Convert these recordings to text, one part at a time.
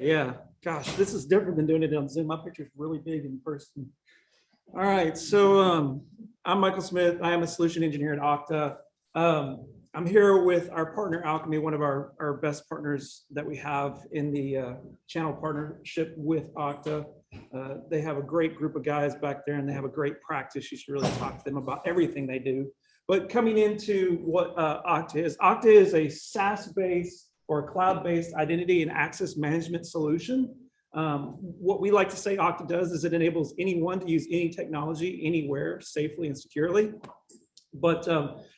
Yeah, gosh, this is different than doing it on Zoom. My picture's really big in person. All right, so I'm Michael Smith. I am a solution engineer at Okta. I'm here with our partner Alchemy, one of our best partners that we have in the channel partnership with Okta. They have a great group of guys back there and they have a great practice. You should really talk to them about everything they do. But coming into what Okta is a SaaS-based or a cloud-based identity and access management solution. What we like to say Okta does is it enables anyone to use any technology anywhere safely and securely. But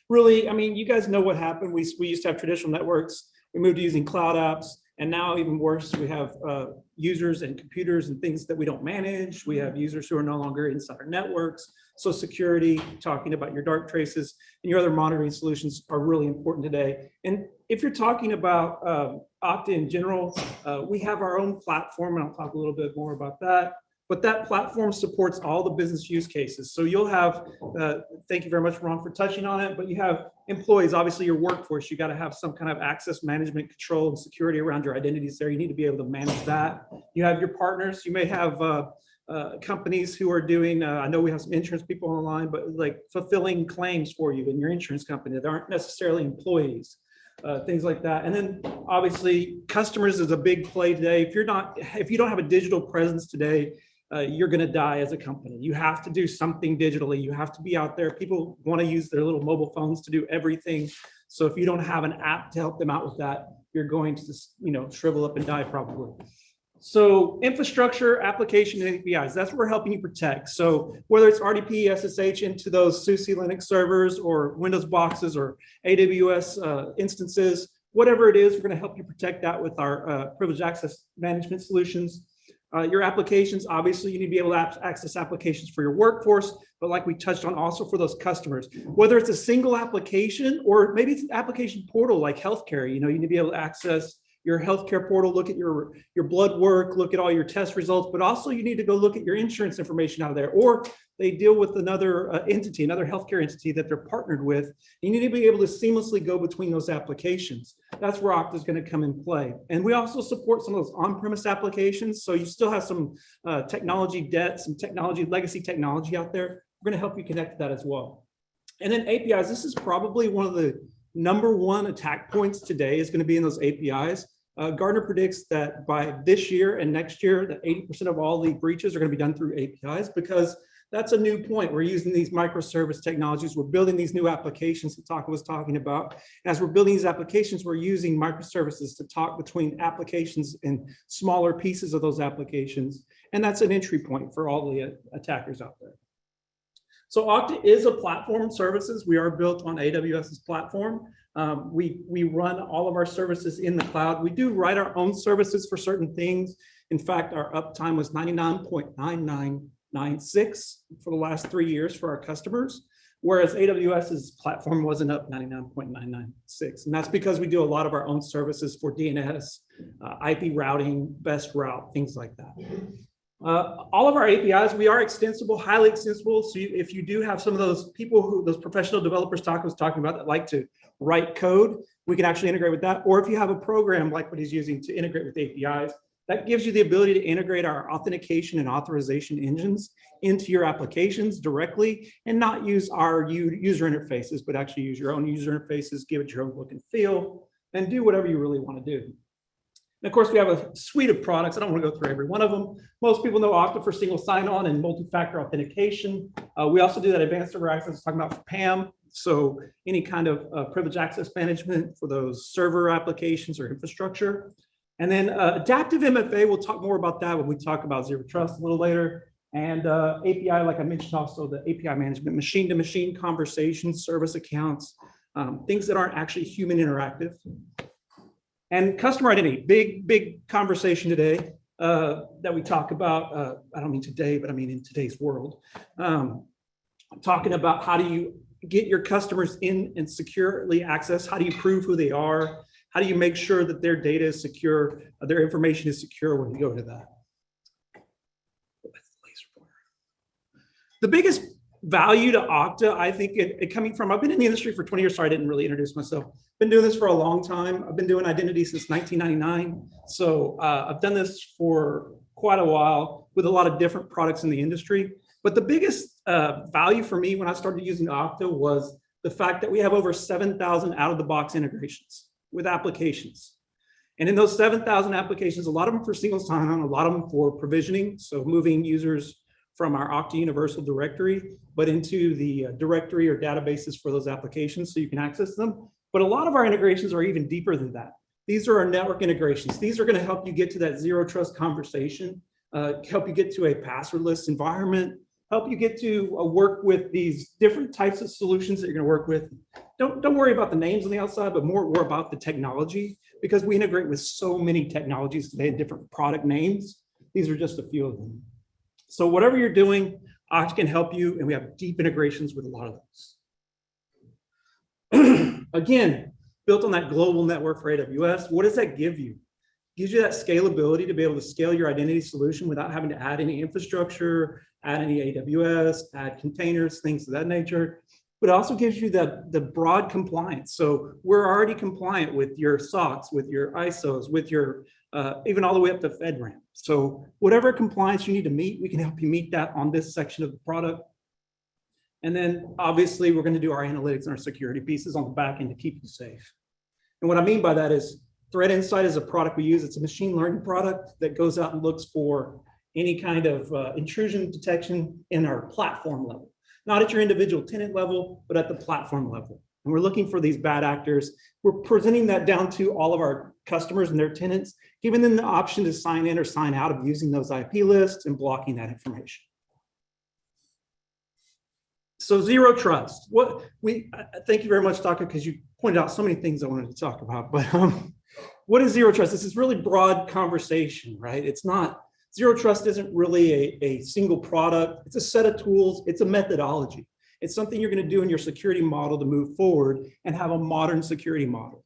really, I mean, you guys know what happened. We used to have traditional networks. We moved to using cloud apps. And now even worse, we have users and computers and things that we don't manage. We have users who are no longer inside our networks. So security, talking about your dark traces and your other monitoring solutions are really important today. And if you're talking about Okta in general, we have our own platform, and I'll talk a little bit more about that. But that platform supports all the business use cases. So you'll have, thank you very much, Ron, for touching on it, but you have employees, obviously your workforce, you got to have some kind of access management control and security around your identities there. You need to be able to manage that. You have your partners. You may have companies who are doing, I know we have some insurance people online, but like fulfilling claims for you in your insurance company that aren't necessarily employees. Things like that. And then obviously customers is a big play today. If you don't have a digital presence today, you're going to die as a company. You have to do something digitally. You have to be out there. People want to use their little mobile phones to do everything. So if you don't have an app to help them out with that, you're going to just, shrivel up and die probably. So infrastructure, application, and APIs, that's what we're helping you protect. So whether it's RDP, SSH into those SUSE Linux servers or Windows boxes or AWS instances, whatever it is, we're going to help you protect that with our privileged access management solutions. Your applications, obviously you need to be able to access applications for your workforce, but like we touched on also for those customers, whether it's a single application or maybe it's an application portal like healthcare, you need to be able to access your healthcare portal, look at your blood work, look at all your test results, but also you need to go look at your insurance information out of there, or they deal with another entity, another healthcare entity that they're partnered with. You need to be able to seamlessly go between those applications. That's where Okta is going to come in play. And we also support some of those on-premise applications. So you still have some technology debt, some legacy technology out there. We're going to help you connect to that as well. And then APIs, this is probably one of the #1 attack points today is going to be in those APIs. Gartner predicts that by this year and next year, that 80% of all the breaches are going to be done through APIs because that's a new point. We're using these microservice technologies. We're building these new applications that Taka was talking about. As we're building these applications, we're using microservices to talk between applications and smaller pieces of those applications. And that's an entry point for all the attackers out there. So Okta is a platform services. We are built on AWS's platform. We run all of our services in the cloud. We do write our own services for certain things. In fact, our uptime was 99.9996 for the last 3 years for our customers, whereas AWS's platform wasn't up 99.996. And that's because we do a lot of our own services for DNS, IP routing, best route, things like that. All of our APIs, we are extensible, highly extensible. So if you do have some of those people those professional developers Taka was talking about that like to write code, we can actually integrate with that. Or if you have a program like what he's using to integrate with APIs, that gives you the ability to integrate our authentication and authorization engines into your applications directly and not use our user interfaces, but actually use your own user interfaces, give it your own look and feel, and do whatever you really want to do. And of course, we have a suite of products. I don't want to go through every one of them. Most people know Okta for single sign-on and multi-factor authentication. We also do that advanced server access, talking about for PAM. So any kind of privileged access management for those server applications or infrastructure. And then adaptive MFA, we'll talk more about that when we talk about Zero Trust a little later. And API, like I mentioned also, the API management, machine-to-machine conversations, service accounts, things that aren't actually human interactive. And customer identity, big conversation today that we talk about. I don't mean today, but I mean in today's world. Talking about how do you get your customers in and securely access? How do you prove who they are? How do you make sure that their data is secure, their information is secure when you go to that? The biggest value to Okta, I think it coming from, I've been in the industry for 20 years, so I didn't really introduce myself. Been doing this for a long time. I've been doing identity since 1999. So I've done this for quite a while with a lot of different products in the industry. But the biggest value for me when I started using Okta was the fact that we have over 7,000 out-of-the-box integrations with applications. And in those 7,000 applications, a lot of them for single sign-on, a lot of them for provisioning, so moving users from our Okta Universal Directory, but into the directory or databases for those applications so you can access them. But a lot of our integrations are even deeper than that. These are our network integrations. These are going to help you get to that zero trust conversation, help you get to a passwordless environment, help you get to work with these different types of solutions that you're going to work with. Don't worry about the names on the outside, but more about the technology, because we integrate with so many technologies today and different product names. These are just a few of them. So whatever you're doing, Okta can help you, and we have deep integrations with a lot of those. Again, built on that global network for AWS, what does that give you? It gives you that scalability to be able to scale your identity solution without having to add any infrastructure, add any AWS, add containers, things of that nature. But it also gives you the broad compliance. So we're already compliant with your SOCs, with your ISOs, with your even all the way up to FedRAMP. So whatever compliance you need to meet, we can help you meet that on this section of the product. And then obviously we're going to do our analytics and our security pieces on the back end to keep you safe. And what I mean by that is Threat Insight is a product we use. It's a machine learning product that goes out and looks for any kind of intrusion detection in our platform level, not at your individual tenant level, but at the platform level. And we're looking for these bad actors. We're presenting that down to all of our customers and their tenants, giving them the option to sign in or sign out of using those IP lists and blocking that information. So zero trust. Thank you very much, Dr. because you pointed out so many things I wanted to talk about. But what is zero trust? This is really broad conversation, right? It's not, zero trust isn't really a single product. It's a set of tools. It's a methodology. It's something you're going to do in your security model to move forward and have a modern security model.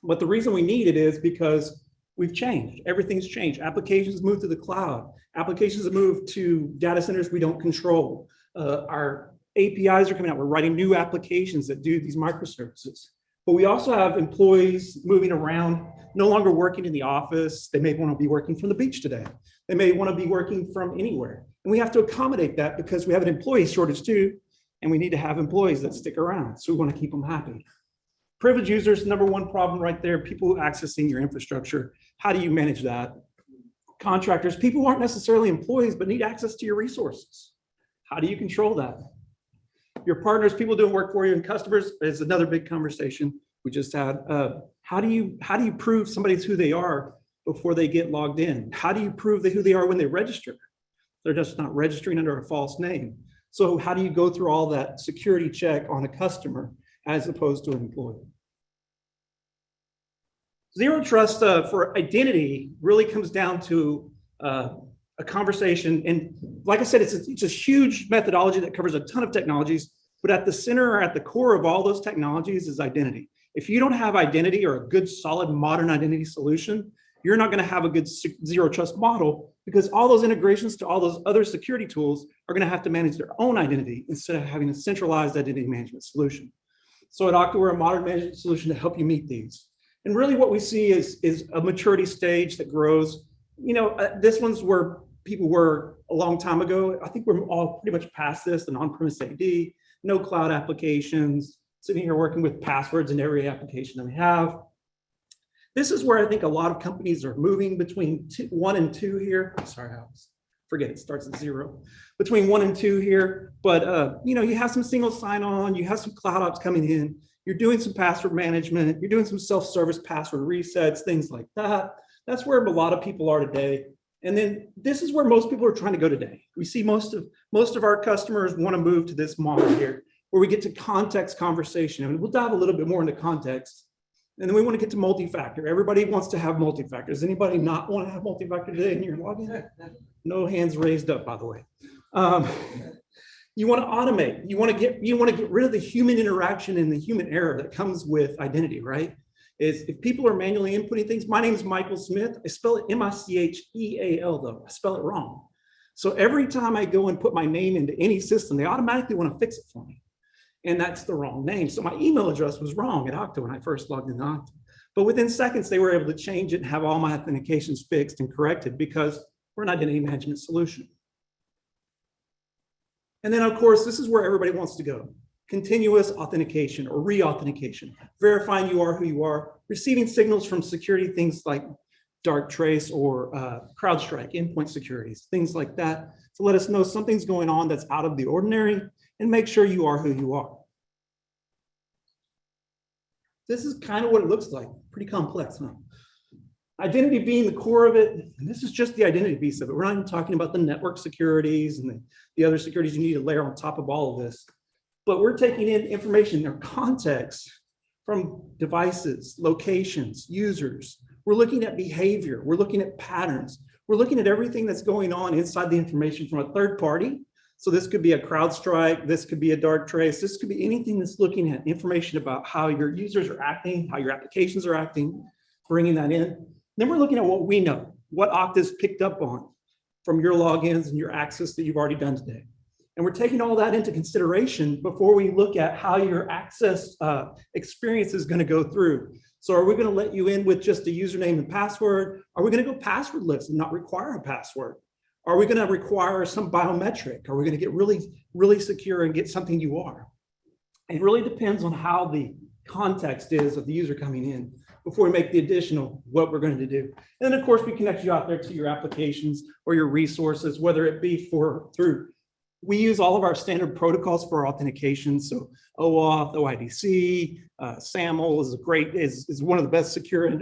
But the reason we need it is because we've changed. Everything's changed. Applications move to the cloud. Applications have moved to data centers we don't control. Our APIs are coming out. We're writing new applications that do these microservices. But we also have employees moving around, no longer working in the office. They may want to be working from the beach today. They may want to be working from anywhere. And we have to accommodate that because we have an employee shortage too, and we need to have employees that stick around. So we want to keep them happy. Privileged users, number one problem right there, people accessing your infrastructure. How do you manage that? Contractors, people who aren't necessarily employees, but need access to your resources. How do you control that? Your partners, people doing work for you, and customers is another big conversation we just had. How do you prove somebody's who they are before they get logged in? How do you prove who they are when they register? They're just not registering under a false name. So how do you go through all that security check on a customer as opposed to an employee? Zero trust for identity really comes down to a conversation. And like I said, it's a huge methodology that covers a ton of technologies, but at the center or at the core of all those technologies is identity. If you don't have identity or a good, solid, modern identity solution, you're not going to have a good zero trust model, because all those integrations to all those other security tools are going to have to manage their own identity instead of having a centralized identity management solution. So at Okta, we're a modern management solution to help you meet these. And really what we see is a maturity stage that grows. You know, this one's where people were a long time ago. I think we're all pretty much past this, and on-premise AD, no cloud applications, sitting here working with passwords in every application that we have. This is where I think a lot of companies are moving between 1 and 2 here. Sorry, Alex. Forget it starts at 0. Between 1 and 2 here. But you know, you have some single sign-on, you have some cloud ops coming in, you're doing some password management, you're doing some self-service password resets, things like that. That's where a lot of people are today. And then this is where most people are trying to go today. We see most of our customers want to move to this model here, where we get to context conversation. And we'll dive a little bit more into context. And then we want to get to multi-factor. Everybody wants to have multi-factor. Does anybody not want to have multi-factor today in your login? No hands raised up, by the way. You want to automate. You want to get rid of the human interaction and the human error that comes with identity, right? If people are manually inputting things, my name is Michael Smith. I spell it M-I-C-H-E-A-L though. I spell it wrong. So every time I go and put my name into any system, they automatically want to fix it for me. And that's the wrong name. So my email address was wrong at Okta when I first logged into Okta. But within seconds, they were able to change it and have all my authentications fixed and corrected because we're an identity management solution. And then, of course, this is where everybody wants to go. Continuous authentication or re-authentication, verifying you are who you are, receiving signals from security, things like dark trace or CrowdStrike, endpoint securities, things like that, to let us know something's going on that's out of the ordinary and make sure you are who you are. This is kind of what it looks like, pretty complex, huh? Identity being the core of it, and this is just the identity piece of it. We're not even talking about the network securities and the other securities you need to layer on top of all of this. But we're taking in information or context from devices, locations, users. We're looking at behavior. We're looking at patterns. We're looking at everything that's going on inside the information from a third party. So this could be a CrowdStrike, this could be a dark trace, this could be anything that's looking at information about how your users are acting, how your applications are acting, bringing that in. Then we're looking at what we know, what Okta's picked up on from your logins and your access that you've already done today. And we're taking all that into consideration before we look at how your access experience is going to go through. So are we going to let you in with just a username and password? Are we going to go passwordless and not require a password? Are we going to require some biometric? Are we going to get really, really secure and get something you are? It really depends on how the context is of the user coming in before we make the additional what we're going to do. And then of course we connect you out there to your applications or your resources, whether it be we use all of our standard protocols for our authentication. So OAuth, OIDC, SAML is one of the best secure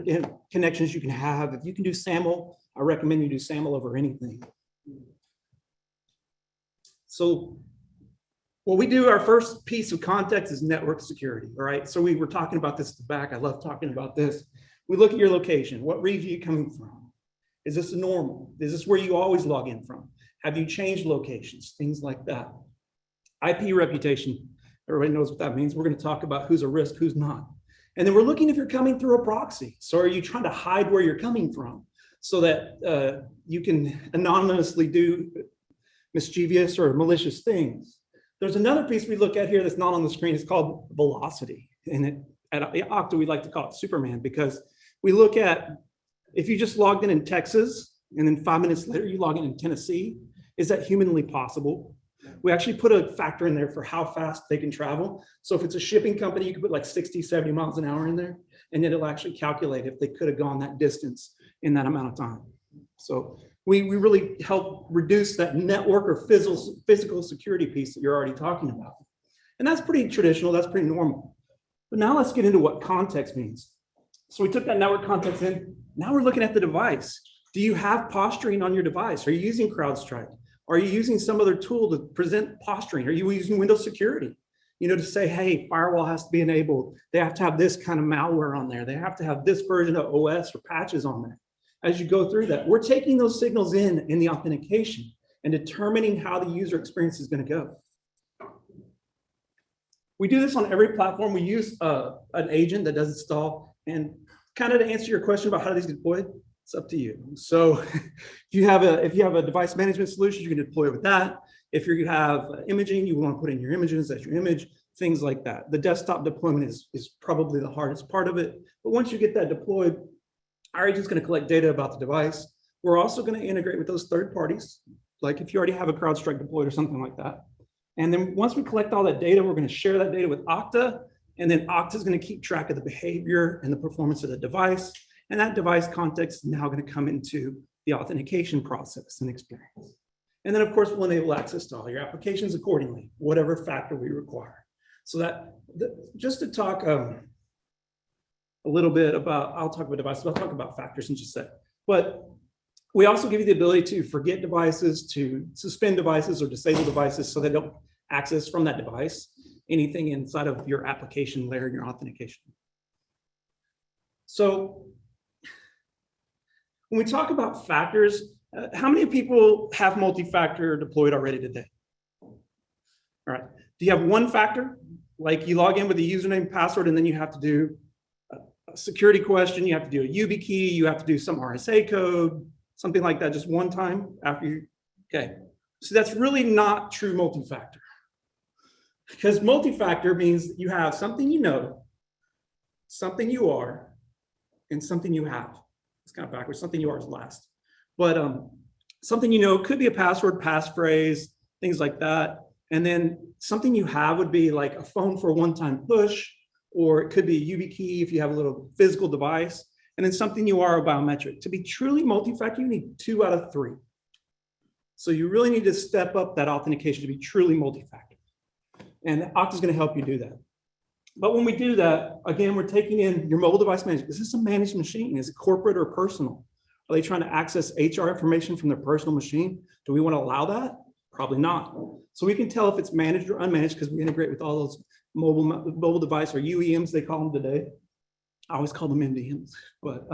connections you can have. If you can do SAML, I recommend you do SAML over anything. So what we do, our first piece of context is network security, all right? So we were talking about this at the back. I love talking about this. We look at your location. What region are you coming from? Is this a normal? Is this where you always log in from? Have you changed locations? Things like that. IP reputation. Everybody knows what that means. We're going to talk about who's a risk, who's not. And then we're looking if you're coming through a proxy. So are you trying to hide where you're coming from so that you can anonymously do mischievous or malicious things? There's another piece we look at here that's not on the screen. It's called velocity. And at Okta, we like to call it Superman because we look at if you just logged in Texas and then 5 minutes later you log in Tennessee, is that humanly possible? We actually put a factor in there for how fast they can travel. So if it's a shipping company, you can put like 60, 70 miles an hour in there, and then it'll actually calculate if they could have gone that distance in that amount of time. So we really help reduce that network or physical security piece that you're already talking about. And that's pretty traditional, that's pretty normal. But now let's get into what context means. So we took that network context in, now we're looking at the device. Do you have posturing on your device? Are you using CrowdStrike? Are you using some other tool to present posturing? Are you using Windows security? You know, to say, hey, firewall has to be enabled. They have to have this kind of malware on there. They have to have this version of OS or patches on there. As you go through that, we're taking those signals in the authentication and determining how the user experience is going to go. We do this on every platform. We use an agent that does install. And kind of to answer your question about how these get deployed, it's up to you. So if you have a device management solution, you can deploy it with that. If you have imaging, you want to put in your images as your image, things like that. The desktop deployment is probably the hardest part of it. But once you get that deployed, our agent's going to collect data about the device. We're also going to integrate with those third parties, like if you already have a CrowdStrike deployed or something like that. And then once we collect all that data, we're going to share that data with Okta. And then Okta is going to keep track of the behavior and the performance of the device. And that device context is now going to come into the authentication process and experience. And then, of course, we'll enable access to all your applications accordingly, whatever factor we require. So just to talk a little bit about, I'll talk about devices, I'll talk about factors in just a sec. But we also give you the ability to forget devices, to suspend devices or disable devices so they don't access from that device anything inside of your application layer and your authentication. So when we talk about factors, how many people have multi-factor deployed already today? All right. Do you have one factor? Like you log in with a username and password, and then you have to do a security question, you have to do a YubiKey, you have to do some RSA code, something like that, just one time after you Okay, so that's really not true multi-factor, because multi-factor means you have something you know, something you are, and something you have. It's kind of backwards. Something you are is last, but something you know could be a password, passphrase, things like that. And then something you have would be like a phone for a one-time push, or it could be a YubiKey if you have a little physical device. And then something you are, a biometric. To be truly multi-factor, you need 2 out of 3. So you really need to step up that authentication to be truly multi-factor. And Okta is going to help you do that. But when we do that, again, we're taking in your mobile device management. Is this a managed machine? Is it corporate or personal? Are they trying to access HR information from their personal machine? Do we want to allow that? Probably not. So we can tell if it's managed or unmanaged because we integrate with all those mobile device, or UEMs, they call them today. I always call them MDMs, but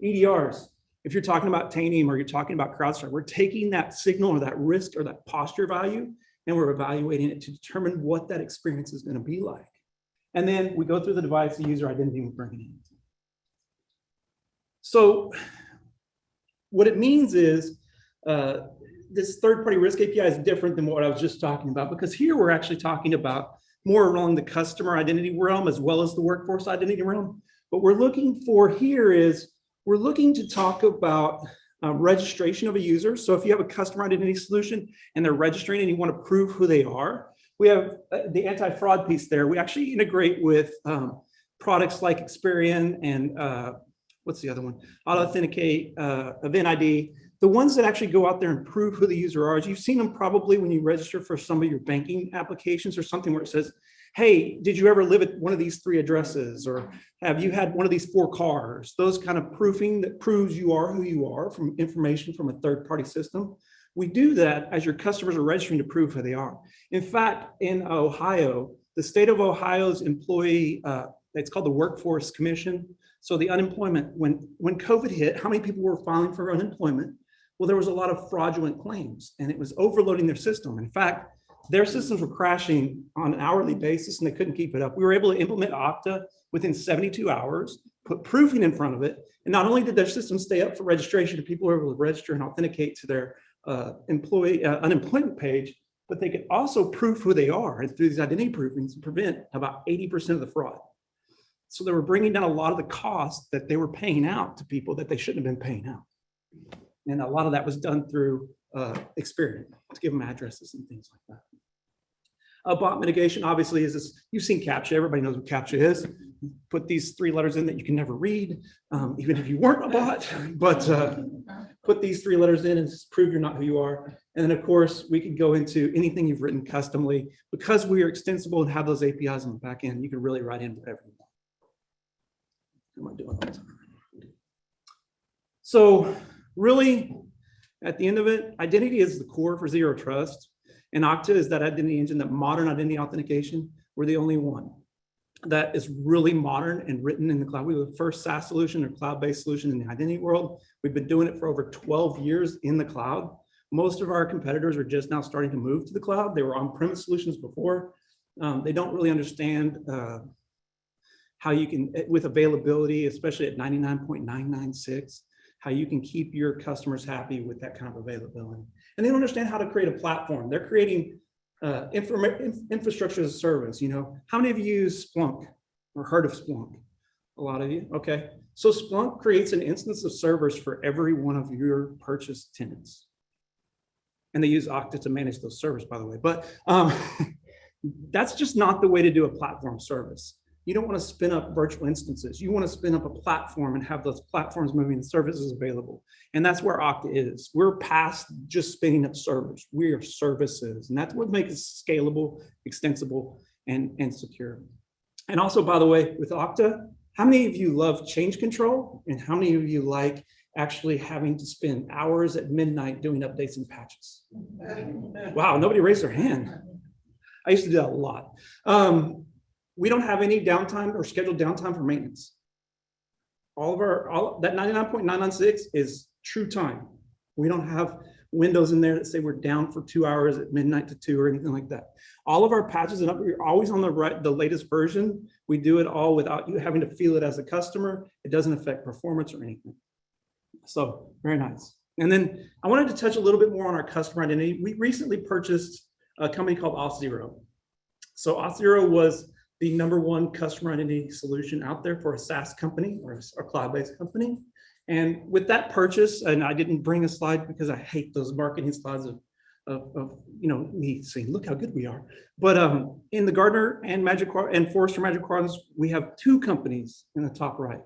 EDRs. If you're talking about Tanium or you're talking about CrowdStrike, we're taking that signal or that risk or that posture value, and we're evaluating it to determine what that experience is going to be like. And then we go through the device, the user identity, we bring it in. So what it means is this third-party risk API is different than what I was just talking about, because here we're actually talking about more along the customer identity realm as well as the workforce identity realm. What we're looking for here is we're looking to talk about registration of a user. So if you have a customer identity solution and they're registering and you want to prove who they are, we have the anti-fraud piece there. We actually integrate with products like Experian and what's the other one? Auto Authenticate, Event ID, the ones that actually go out there and prove who the user is. You've seen them probably when you register for some of your banking applications or something where it says, hey, did you ever live at one of these 3 addresses? Or have you had one of these 4 cars? Those kind of proofing that proves you are who you are from information from a third-party system. We do that as your customers are registering to prove who they are. In fact, in Ohio, the state of Ohio's employee, it's called the Workforce Commission. So the unemployment, when COVID hit, how many people were filing for unemployment? Well, there was a lot of fraudulent claims and it was overloading their system. In fact, their systems were crashing on an hourly basis and they couldn't keep it up. We were able to implement Okta within 72 hours, put proofing in front of it. And not only did their system stay up for registration and people were able to register and authenticate to their employee unemployment page, but they could also prove who they are and through these identity proofings prevent about 80% of the fraud. So they were bringing down a lot of the costs that they were paying out to people that they shouldn't have been paying out. And a lot of that was done through Experian to give them addresses and things like that. Bot mitigation obviously is this, you've seen CAPTCHA, everybody knows what CAPTCHA is. Put these 3 letters in that you can never read, even if you weren't a bot, but put these 3 letters in and just prove you're not who you are. And then of course, we can go into anything you've written customly. Because we are extensible and have those APIs on the back end, you can really write in whatever you want. Am I doing all the time? So really, at the end of it, identity is the core for Zero Trust. And Okta is that identity engine, that modern identity authentication. We're the only one that is really modern and written in the cloud. We were the first SaaS solution or cloud-based solution in the identity world. We've been doing it for over 12 years in the cloud. Most of our competitors are just now starting to move to the cloud. They were on-premise solutions before. They don't really understand how you can, with availability, especially at 99.996, how you can keep your customers happy with that kind of availability. And they don't understand how to create a platform. They're creating infrastructure as a service. You know, how many of you use Splunk or heard of Splunk? A lot of you, okay. So Splunk creates an instance of servers for every one of your purchased tenants. And they use Okta to manage those servers, by the way. But that's just not the way to do a platform service. You don't want to spin up virtual instances. You want to spin up a platform and have those platforms moving and services available. And that's where Okta is. We're past just spinning up servers. We are services. And that's what makes us scalable, extensible, and secure. And also, by the way, with Okta, how many of you love change control? And how many of you like actually having to spend hours at midnight doing updates and patches? Wow, nobody raised their hand. I used to do that a lot. We don't have any downtime or scheduled downtime for maintenance. That 99.996 is true time. We don't have windows in there that say we're down for 2 hours at midnight to 2 or anything like that. All of our patches and we're always on the latest version. We do it all without you having to feel it as a customer. It doesn't affect performance or anything. So very nice. And then I wanted to touch a little bit more on our customer identity. We recently purchased a company called Auth0. So Auth0 was the #1 customer identity solution out there for a SaaS company or a cloud-based company. And with that purchase, and I didn't bring a slide because I hate those marketing slides of me saying, look how good we are. But in the Gartner and Forrester Magic Quadrants, we have 2 companies in the top right,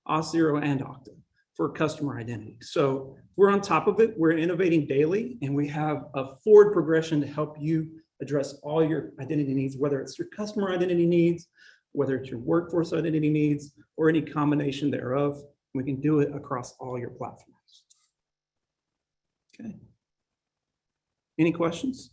Auth0 and Okta, for customer identity. So we're on top of it. We're innovating daily, and we have a forward progression to help you address all your identity needs, whether it's your customer identity needs, whether it's your workforce identity needs, or any combination thereof. We can do it across all your platforms. Okay. Any questions?